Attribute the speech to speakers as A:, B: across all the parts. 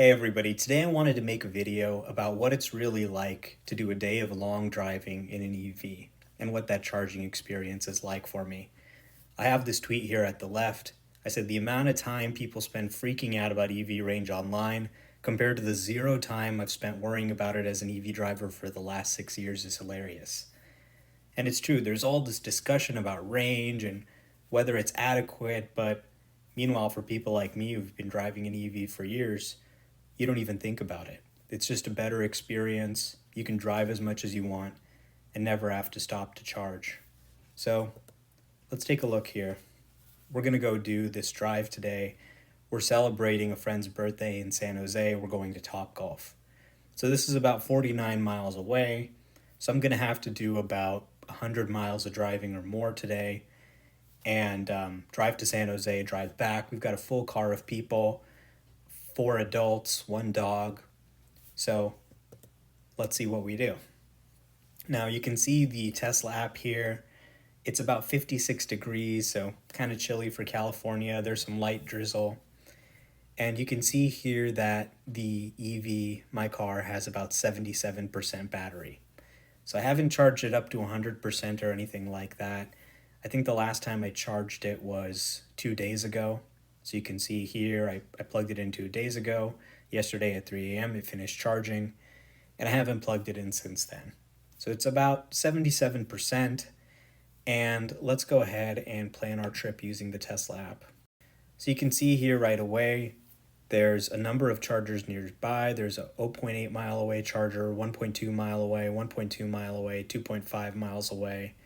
A: Hey everybody, today I wanted to make a video about what it's really like to do a day of long driving in an EV and what that charging experience is like for me. I have this tweet here at the left. I said the amount of time people spend freaking out about EV range online compared to the zero time I've spent worrying about it as an EV driver for the last 6 years is hilarious. And it's true, there's all this discussion about range and whether it's adequate, but meanwhile for people like me who've been driving an EV for years, you don't even think about it. It's just a better experience. You can drive as much as you want and never have to stop to charge. So let's take a look here. We're gonna go do this drive today. We're celebrating a friend's birthday in San Jose. We're going to Topgolf. So this is about 49 miles away. So I'm gonna have to do about 100 miles of driving or more today and drive to San Jose, drive back. We've got a full car of people, 4 adults, 1 dog. So let's see what we do. Now you can see the Tesla app here. It's about 56 degrees, so kind of chilly for California. There's some light drizzle. And you can see here that the EV, my car, has about 77% battery. So I haven't charged it up to 100% or anything like that. I think the last time I charged it was 2 days ago. So you can see here, I plugged it in 2 days ago. Yesterday at 3 a.m. it finished charging, and I haven't plugged it in since then. So it's about 77%, and let's go ahead and plan our trip using the Tesla app. So you can see here right away, there's a number of chargers nearby. There's a 0.8 mile away charger, 1.2 mile away, 1.2 mile away, 2.5 miles away.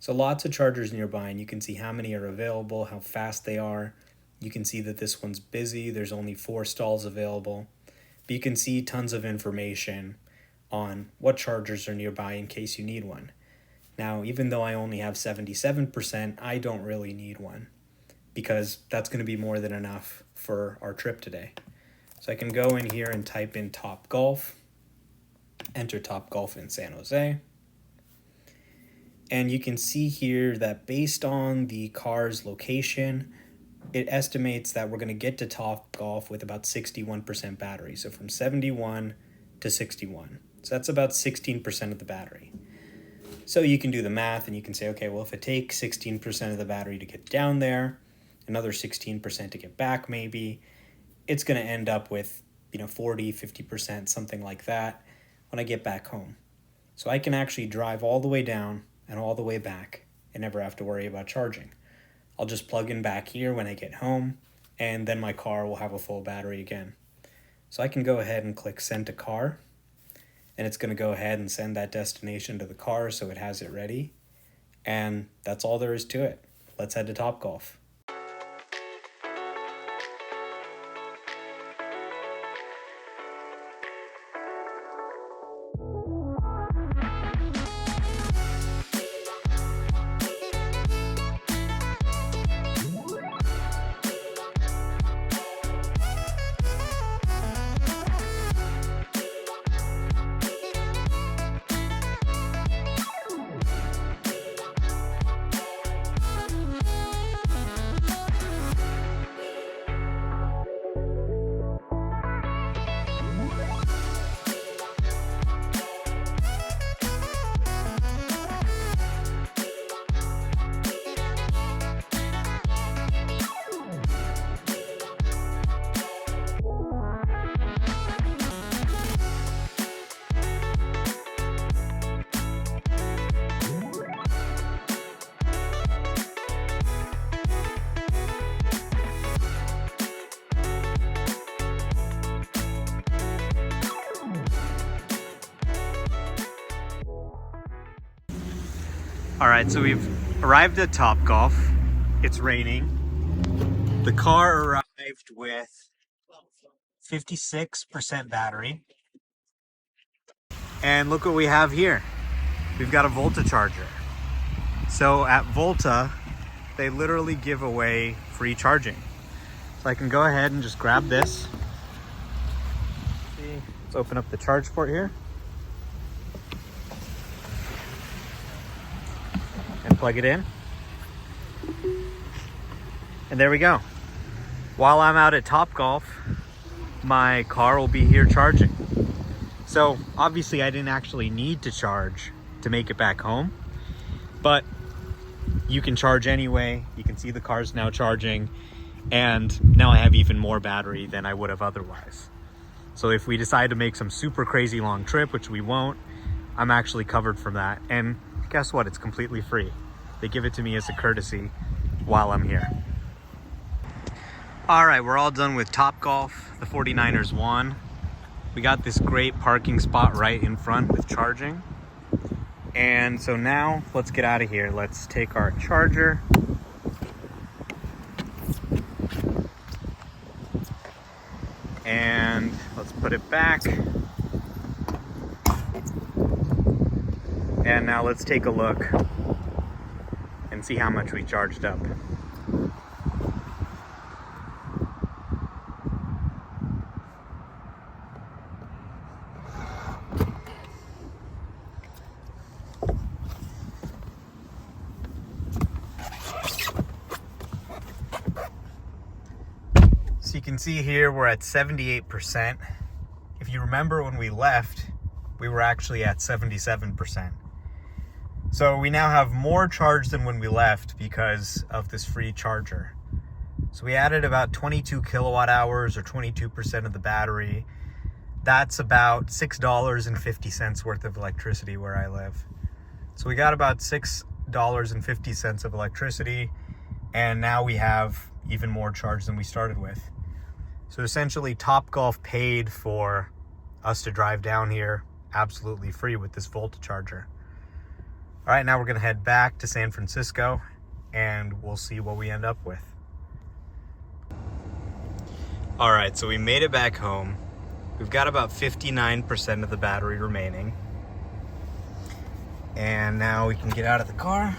A: So lots of chargers nearby, and you can see how many are available, how fast they are. You can see that this one's busy. There's only 4 stalls available. But you can see tons of information on what chargers are nearby in case you need one. Now, even though I only have 77%, I don't really need one because that's going to be more than enough for our trip today. So I can go in here and type in Topgolf, enter Topgolf in San Jose. And you can see here that based on the car's location, it estimates that we're going to get to Topgolf with about 61% battery. So from 71 to 61. So that's about 16% of the battery. So you can do the math and you can say, okay, well, if it takes 16% of the battery to get down there, another 16% to get back maybe, it's going to end up with 40, 50%, something like that when I get back home. So I can actually drive all the way down and all the way back and never have to worry about charging. I'll just plug in back here when I get home, and then my car will have a full battery again. So I can go ahead and click send to car, and it's going to go ahead and send that destination to the car so it has it ready. And that's all there is to it. Let's head to Topgolf. All right, so we've arrived at Topgolf. It's raining. The car arrived with 56% battery. And look what we have here. We've got a Volta charger. So at Volta, they literally give away free charging. So I can go ahead and just grab this. See, let's open up the charge port here. And plug it in. And there we go. While I'm out at Topgolf, my car will be here charging. So obviously I didn't actually need to charge to make it back home, but you can charge anyway. You can see the car's now charging, and now I have even more battery than I would have otherwise. So if we decide to make some super crazy long trip, which we won't, I'm actually covered from that. And guess what? It's completely free. They give it to me as a courtesy while I'm here. All right, we're all done with Topgolf. The 49ers won. We got this great parking spot right in front with charging. And so now let's get out of here. Let's take our charger. And let's put it back. And now let's take a look and see how much we charged up. So you can see here we're at 78%. If you remember when we left, we were actually at 77%. So we now have more charge than when we left because of this free charger. So we added about 22 kilowatt hours, or 22% of the battery. That's about $6.50 worth of electricity where I live. So we got about $6.50 of electricity, and now we have even more charge than we started with. So essentially Topgolf paid for us to drive down here absolutely free with this Volta charger. All right, now we're gonna head back to San Francisco and we'll see what we end up with. All right, so we made it back home. We've got about 59% of the battery remaining. And now we can get out of the car.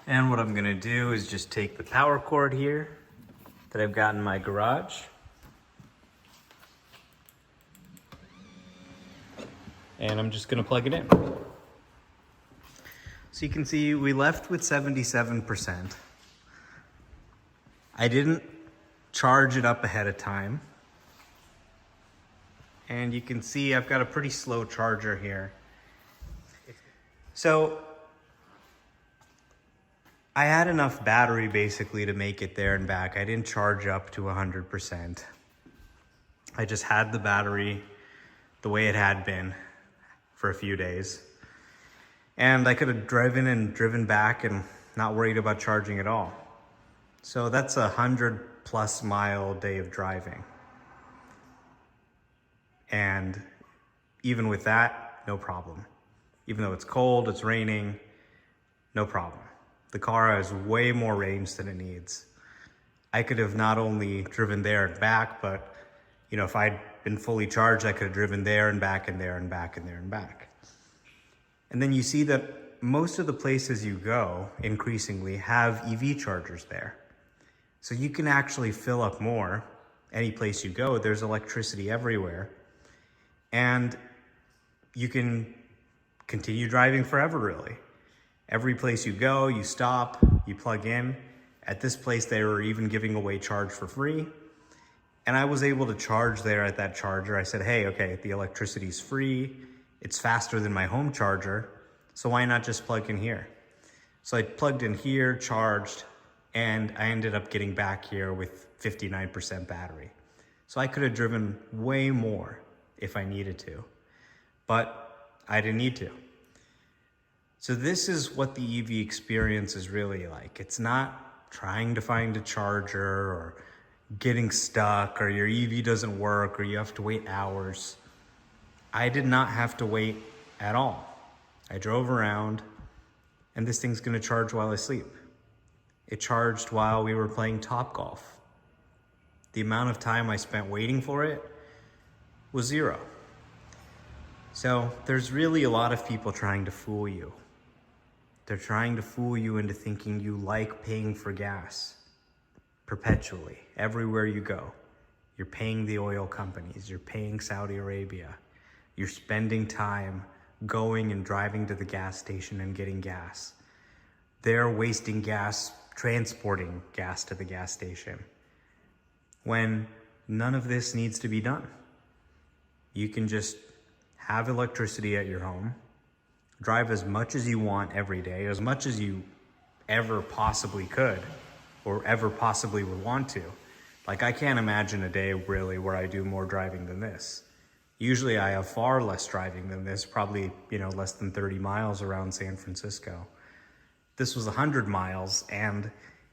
A: And what I'm gonna do is just take the power cord here that I've got in my garage. And I'm just gonna plug it in. So you can see we left with 77%. I didn't charge it up ahead of time. And you can see I've got a pretty slow charger here. So I had enough battery basically to make it there and back. I didn't charge up to 100%. I just had the battery the way it had been for a few days. And I could have driven and driven back and not worried about charging at all. So that's a 100+ mile day of driving. And even with that, no problem. Even though it's cold, it's raining, no problem. The car has way more range than it needs. I could have not only driven there and back, but if I'd been fully charged, I could have driven there and back and there and back and there and back. And then you see that most of the places you go increasingly have EV chargers there. So you can actually fill up more. Any place you go, there's electricity everywhere. And you can continue driving forever, really. Every place you go, you stop, you plug in. At this place, they were even giving away charge for free. And I was able to charge there at that charger. I said, hey, okay, the electricity's free. It's faster than my home charger. So why not just plug in here? So I plugged in here, charged, and I ended up getting back here with 59% battery. So I could have driven way more if I needed to, but I didn't need to. So this is what the EV experience is really like. It's not trying to find a charger or getting stuck or your EV doesn't work or you have to wait hours. I did not have to wait at all. I drove around and this thing's gonna charge while I sleep. It charged while we were playing Topgolf. The amount of time I spent waiting for it was 0. So there's really a lot of people trying to fool you. They're trying to fool you into thinking you like paying for gas perpetually, everywhere you go. You're paying the oil companies, you're paying Saudi Arabia, you're spending time going and driving to the gas station and getting gas. They're wasting gas transporting gas to the gas station when none of this needs to be done. You can just have electricity at your home, drive as much as you want every day, as much as you ever possibly could or ever possibly would want to. Like, I can't imagine a day really where I do more driving than this. Usually I have far less driving than this, probably, less than 30 miles around San Francisco. This was 100 miles and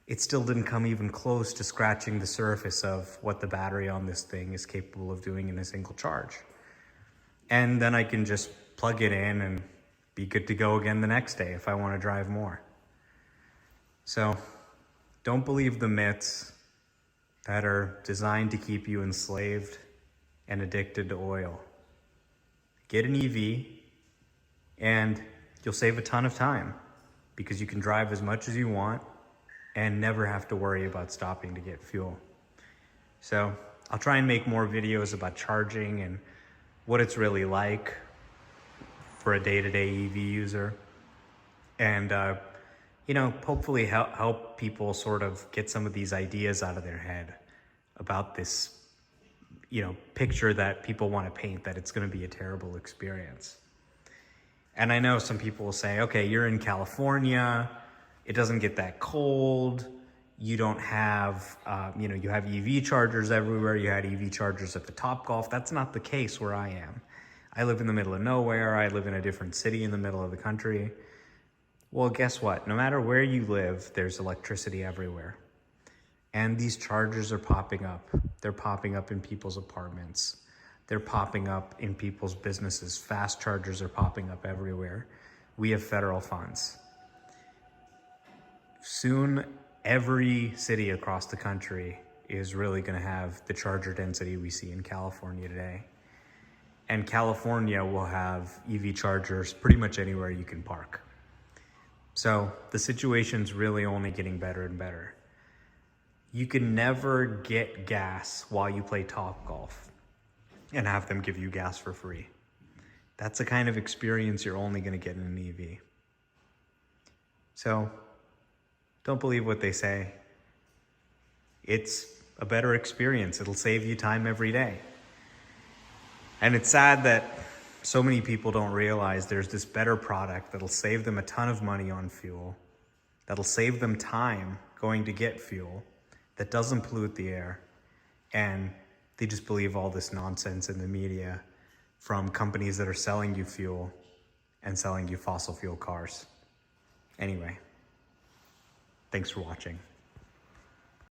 A: it still didn't come even close to scratching the surface of what the battery on this thing is capable of doing in a single charge. And then I can just plug it in and be good to go again the next day if I want to drive more. So don't believe the myths that are designed to keep you enslaved and addicted to oil. Get an EV and you'll save a ton of time because you can drive as much as you want and never have to worry about stopping to get fuel. So I'll try and make more videos about charging and what it's really like for a day-to-day EV user. And, hopefully help people sort of get some of these ideas out of their head about this, picture that people want to paint, that it's going to be a terrible experience. And I know some people will say, okay, you're in California, it doesn't get that cold, you don't have, you have EV chargers everywhere, you had EV chargers at the Topgolf. That's not the case where I am. I live in the middle of nowhere, I live in a different city in the middle of the country. Well, guess what? No matter where you live, there's electricity everywhere. And these chargers are popping up. They're popping up in people's apartments. They're popping up in people's businesses. Fast chargers are popping up everywhere. We have federal funds. Soon, every city across the country is really going to have the charger density we see in California today. And California will have EV chargers pretty much anywhere you can park. So the situation's really only getting better and better. You can never get gas while you play Topgolf and have them give you gas for free. That's the kind of experience you're only going to get in an EV. So don't believe what they say. It's a better experience. It'll save you time every day. And it's sad that so many people don't realize there's this better product that'll save them a ton of money on fuel, that'll save them time going to get fuel, that doesn't pollute the air, and they just believe all this nonsense in the media from companies that are selling you fuel and selling you fossil fuel cars. Anyway, thanks for watching.